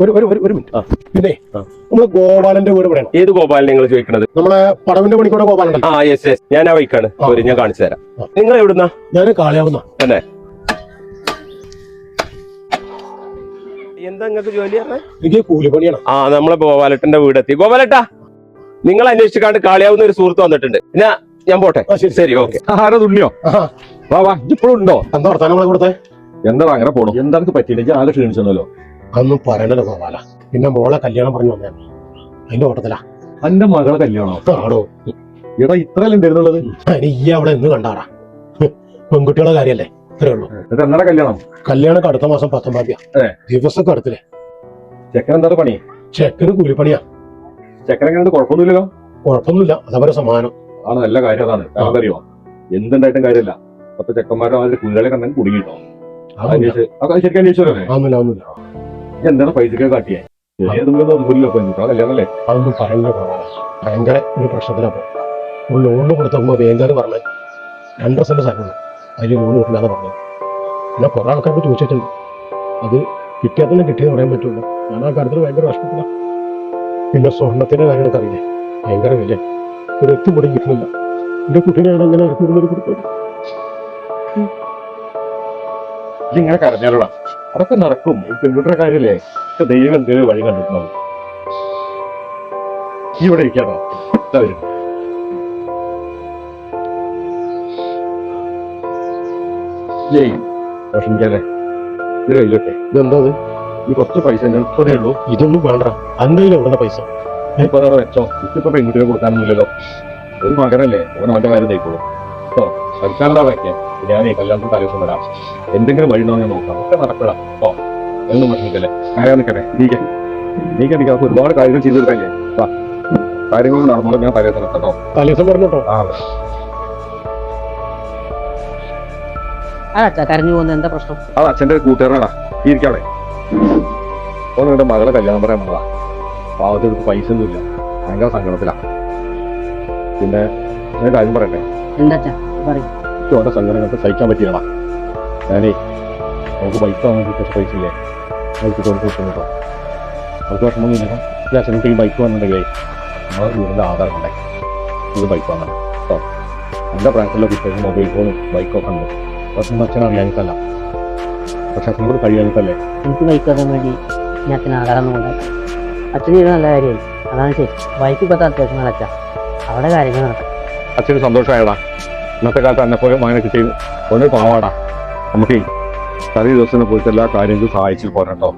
ഒരു മിനിറ്റ്. പിന്നെ നമ്മള് ഗോപാലന്റെ വീട് പറയണം. ഏത് ഗോപാലൻ നിങ്ങൾ ചോദിക്കണത്? നമ്മളെ പടവിന്റെ പണിക്കൂടെ ഗോപാലൻ. ആ യെസ് ഞാൻ ആ വൈക്കാണ്. ഞാൻ കാണിച്ചു തരാം. നിങ്ങൾ എവിടുന്നാ? ഞാൻ കാളിയാവുന്ന. അല്ലേ? എന്താ നിങ്ങൾക്ക് ജോലി പറഞ്ഞത്? എനിക്ക് കൂലിപ്പണിയാണ്. ആ നമ്മളെ ഗോപാലട്ടന്റെ വീടെത്തി. ഗോപാലട്ടാ, നിങ്ങൾ അന്വേഷിച്ചിക്കാണ്ട് കാളിയാവുന്ന ഒരു സുഹൃത്ത് വന്നിട്ടുണ്ട്. ഞാൻ പോട്ടെ. ശരി ഓക്കെ. തുണ്ണിയോ വാ വാ, ഇപ്പോഴും ഉണ്ടോ? എന്താ വർത്താനം നമ്മളെ കൊടുത്തേ? എന്താ അങ്ങനെ പോണു? എന്താണ് പറ്റിയില്ല? ആകെ ക്ഷീണിച്ചല്ലോ. അതൊന്നും പറയണ്ടല്ലോ ഗോപാല. പിന്നെ മോളെ കല്യാണം പറഞ്ഞു വന്നേ, അതിന്റെ ഓട്ടത്തിലാ. എന്റെ മകളെ കല്യാണോ? ആടോ എടാ, ഇത്രയല്ലേ ഉണ്ടായിരുന്നുള്ളത്? അതിന് ഈ അവിടെ എന്ന് കണ്ടാടാ. പെൺകുട്ടികളുടെ കാര്യല്ലേ, ഇത്രേ ഉള്ളൂ. എന്നാ കല്യാണം? കല്യാണം അടുത്ത മാസം 19 ദിവസമൊക്കെ അടുത്തില്ലേ. ചെക്കൻ എന്താ പണി? ചെക്കന് കൂലിപ്പണിയാ. ചെക്കൻ എങ്ങനെ? കുഴപ്പമൊന്നുമില്ലല്ലോ. കുഴപ്പമൊന്നുമില്ല, അതവരെ സമാനം ആണ്. നല്ല കാര്യം അതാണ്. അറിയോ, എന്തുണ്ടായിട്ടും കാര്യമില്ല. പത്ത് ചെക്കന്മാരെ അതിന്റെ കുഞ്ഞാളെ കണ്ടെങ്കിൽ കുടുങ്ങിട്ടോ. ശരിക്കും അന്വേഷിച്ചോ? ഒന്നുമില്ല. എന്താണ് പൈസക്ക് കാട്ടിയേ? കല്യാണല്ലേ? അതൊന്നും പറയുന്ന ഭയങ്കര ഒരു പ്രശ്നത്തിലപ്പോ ഒരു ലോണ് കൊടുത്തപ്പോ ബാങ്കുകാർ പറഞ്ഞത് 2 സെന്റ് സ്ഥലമുള്ളൂ, അതിൽ ലോണ് കിട്ടില്ലാന്ന് പറഞ്ഞു. പിന്നെ കുറെ ആൾക്കാർക്ക് ചോദിച്ചിട്ടുണ്ട്. അത് കിട്ടിയാൽ തന്നെ കിട്ടിയെന്ന് പറയാൻ പറ്റുള്ളൂ. ഞാൻ ആ കാര്യത്തിൽ ഭയങ്കര വിഷമത്തില്ല. പിന്നെ സ്വർണത്തിന്റെ കാര്യങ്ങളൊക്കെ അറിയില്ലേ, ഭയങ്കര വില. ഒരു എത്തും കൂടി കിട്ടുന്നില്ല. എന്റെ കുട്ടീനെ ഞാൻ അങ്ങനെ കൊടുത്തു. ഇങ്ങനെ കരഞ്ഞാലോടാ, അതൊക്കെ നടക്കും. പെൺകുട്ടിയുടെ കാര്യല്ലേ, ദൈവം എന്തെങ്കിലും വഴി കണ്ടിട്ടുണ്ടാവും. ഇവിടെ ഇരിക്കാണോ? ജയ് വിഷമിക്കാല്ലേ, ഇത് കയ്യിലൊക്കെ. ഇതെന്താ? ഈ കുറച്ച് പൈസ ഇത്രേ ഉള്ളൂ. ഇതൊന്നും വേണ്ട. എന്തെങ്കിലും എവിടെ പൈസ ഇപ്പൊ വെച്ചോ. ഇപ്പൊ പെൺകുട്ടിയെ കൊടുക്കാനൊന്നുമില്ലല്ലോ. ഒരു മകനല്ലേ, അവൻ അവന്റെ കാര്യം തയ്ക്കോളൂ കേട്ടോ. തൽക്കാലം വയ്ക്കാൻ ഞാനേ കല്യാണത്തിന് തലേദിവസം വരാം. എന്തെങ്കിലും വഴി ഉണ്ടോ ഞാൻ നോക്കാം. ഒക്കെ നടപ്പെടാം കേട്ടോ. ഒന്നും വിഷമിക്കല്ലേ. ആരാ നിൽക്കട്ടെ? നീക്ക് ഒരുപാട് കാര്യങ്ങൾ ചെയ്തു കൊടുക്കാല്ലേ. കാര്യങ്ങൾ നടന്നോളൂ. ഞാൻ തലേദിവസം കേട്ടോ. തലേദിവസം പറഞ്ഞോട്ടോ. കരഞ്ഞു പോകുന്നത് എന്താ പ്രശ്നം? അത് അച്ഛന്റെ കൂട്ടുകാരനാടാ. ഇരിക്കാടെ. അപ്പൊ നിങ്ങളുടെ മകളെ കല്യാണം പറയാൻ വന്നതാ. പാവത്തിന് പൈസ ഒന്നുമില്ല, ഭയങ്കര സങ്കടത്തിലാണ്. പിന്നെ ഞാൻ കാര്യം പറയട്ടെ. എന്താ അവന്റെ സങ്കടങ്ങൾക്ക് സഹിക്കാൻ പറ്റിയതാ. ഞാനേ നമുക്ക് ബൈക്ക് വാങ്ങാൻ കുറച്ച് പൈസ ഇല്ലേ, ബൈക്ക് തൊഴിൽ കിട്ടുന്നുണ്ടോ? നമുക്ക് വിഷമൊന്നുമില്ല. ഈ അച്ഛനക്ക് ഈ ബൈക്ക് വന്നിട്ടുണ്ടെങ്കിലേ നമ്മളെ വീടിന്റെ ആധാരം ഉണ്ടേ ഇത് ബൈക്ക് വാങ്ങണം കേട്ടോ. എൻ്റെ പ്രായത്തിലുള്ള കുട്ടികൾക്ക് മൊബൈൽ ഫോണും ബൈക്കൊക്കെ ഉണ്ട്. പക്ഷെ അച്ഛൻ അറിയാനിട്ടല്ല, പക്ഷെ അച്ഛനും കൂടെ കഴിയാനിട്ടല്ലേ. എനിക്ക് ബൈക്ക് വാങ്ങാൻ വേണ്ടി ഞാൻ അച്ഛന് ആധാരം കൊണ്ടാക്കാം. അച്ഛന് ഇത് നല്ല കാര്യമായി. അതാണ് ശരി. ബൈക്ക് ഇപ്പോഴത്തെ അത്യാവശ്യം അച്ഛ അവിടെ കാര്യങ്ങൾ നടക്കും. അച്ഛന് സന്തോഷമായടാ. ഇന്നത്തെ കാലത്ത് എന്നെപ്പോലെ മകനെ കിട്ടി ഒരു പാവാടാ. നമുക്ക് തലേ ദിവസം പോയിട്ട് എല്ലാ കാര്യങ്ങളും സഹായിച്ചു പോരാട്ടോ.